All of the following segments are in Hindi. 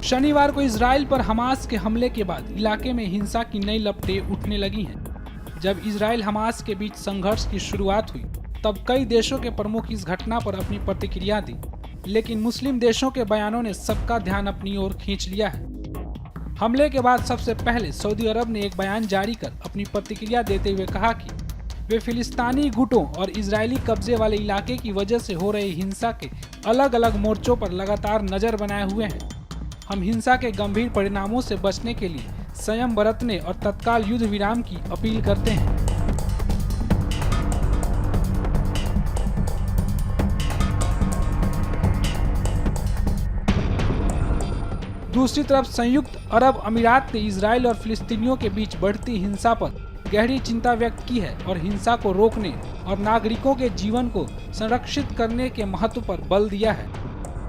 शनिवार को इजराइल पर हमास के हमले के बाद इलाके में हिंसा की नई लपटें उठने लगी हैं। जब इजराइल हमास के बीच संघर्ष की शुरुआत हुई तब कई देशों के प्रमुख इस घटना पर अपनी प्रतिक्रिया दी, लेकिन मुस्लिम देशों के बयानों ने सबका ध्यान अपनी ओर खींच लिया है। हमले के बाद सबसे पहले सऊदी अरब ने एक बयान जारी कर अपनी प्रतिक्रिया देते हुए कहा कि वे फिलिस्तीनी गुटों और इजरायली कब्जे वाले इलाके की वजह से हो रही हिंसा के अलग अलग मोर्चों पर लगातार नजर बनाए हुए हैं। हम हिंसा के गंभीर परिणामों से बचने के लिए संयम बरतने और तत्काल युद्ध विराम की अपील करते हैं। दूसरी तरफ संयुक्त अरब अमीरात ने इजराइल और फिलिस्तीनियों के बीच बढ़ती हिंसा पर गहरी चिंता व्यक्त की है और हिंसा को रोकने और नागरिकों के जीवन को संरक्षित करने के महत्व पर बल दिया है।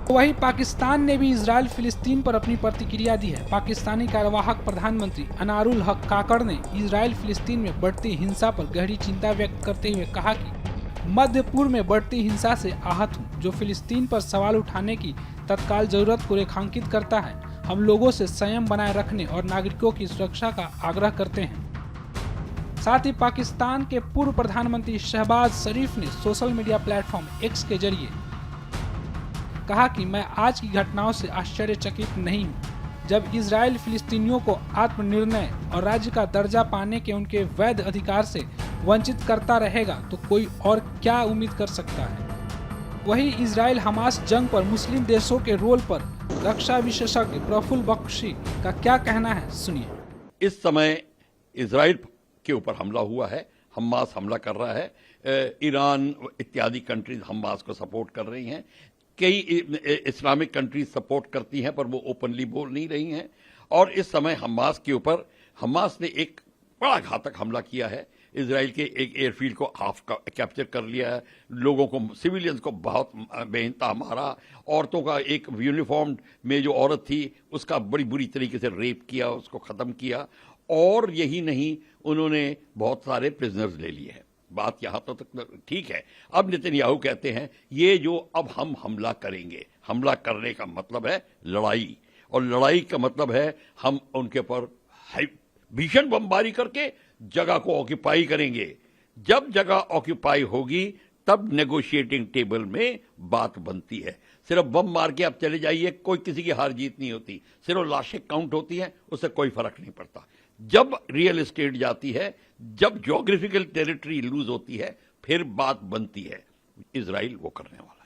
वहीं पाकिस्तान ने भी इजराइल फिलिस्तीन पर अपनी प्रतिक्रिया दी है। पाकिस्तानी कार्यवाहक प्रधानमंत्री अनारुल हक काकड़ ने इजराइल फिलिस्तीन में बढ़ती हिंसा पर गहरी चिंता व्यक्त करते हुए कहा कि मध्य पूर्व में बढ़ती हिंसा से आहत हूँ, जो फिलिस्तीन पर सवाल उठाने की तत्काल जरूरत को रेखांकित करता है। हम लोगों से संयम बनाए रखने और नागरिकों की सुरक्षा का आग्रह करते हैं। साथ ही पाकिस्तान के पूर्व प्रधानमंत्री शहबाज शरीफ ने सोशल मीडिया प्लेटफॉर्म एक्स के जरिए कहा कि मैं आज की घटनाओं से आश्चर्यचकित नहीं हूं। जब इजराइल फिलिस्तीनियों को आत्मनिर्णय और राज्य का दर्जा पाने के उनके वैध अधिकार से वंचित करता रहेगा तो कोई और क्या उम्मीद कर सकता है। वहीं इजराइल हमास जंग पर मुस्लिम देशों के रोल पर रक्षा विशेषज्ञ प्रफुल्ल बख्शी का क्या कहना है, सुनिए। इस समय इजराइल के ऊपर हमला हुआ है, हमास हमला कर रहा है, ईरान इत्यादि कंट्रीज हमास को सपोर्ट कर रही हैं, कई इस्लामिक कंट्रीज सपोर्ट करती हैं पर वो ओपनली बोल नहीं रही हैं। और इस समय हमास के ऊपर हमास ने एक बड़ा घातक हमला किया है। इजराइल के एक एयरफील्ड को हाफ कैप्चर कर लिया है, लोगों को, सिविलियंस को बहुत बेइंतहा मारा, औरतों का एक यूनिफॉर्म में जो औरत थी उसका बड़ी बुरी तरीके से रेप किया, उसको ख़त्म किया। और यही नहीं, उन्होंने बहुत सारे प्रिजनर्स ले लिए हैं। बात यहाँ तो तक ठीक है। अब नेतन्याहू कहते हैं ये जो अब हम हमला करेंगे, हमला करने का मतलब है लड़ाई, और लड़ाई का मतलब है हम उनके ऊपर भीषण बमबारी करके जगह को ऑक्यूपाई करेंगे। जब जगह ऑक्यूपाई होगी तब नेगोशिएटिंग टेबल में बात बनती है। सिर्फ बम मार के आप चले जाइए, कोई किसी की हार जीत नहीं होती, सिर्फ लाशें काउंट होती हैं, उससे कोई फर्क नहीं पड़ता। जब रियल एस्टेट जाती है, जब ज्योग्राफिकल टेरिटरी लूज होती है, फिर बात बनती है। इजराइल वो करने वाला।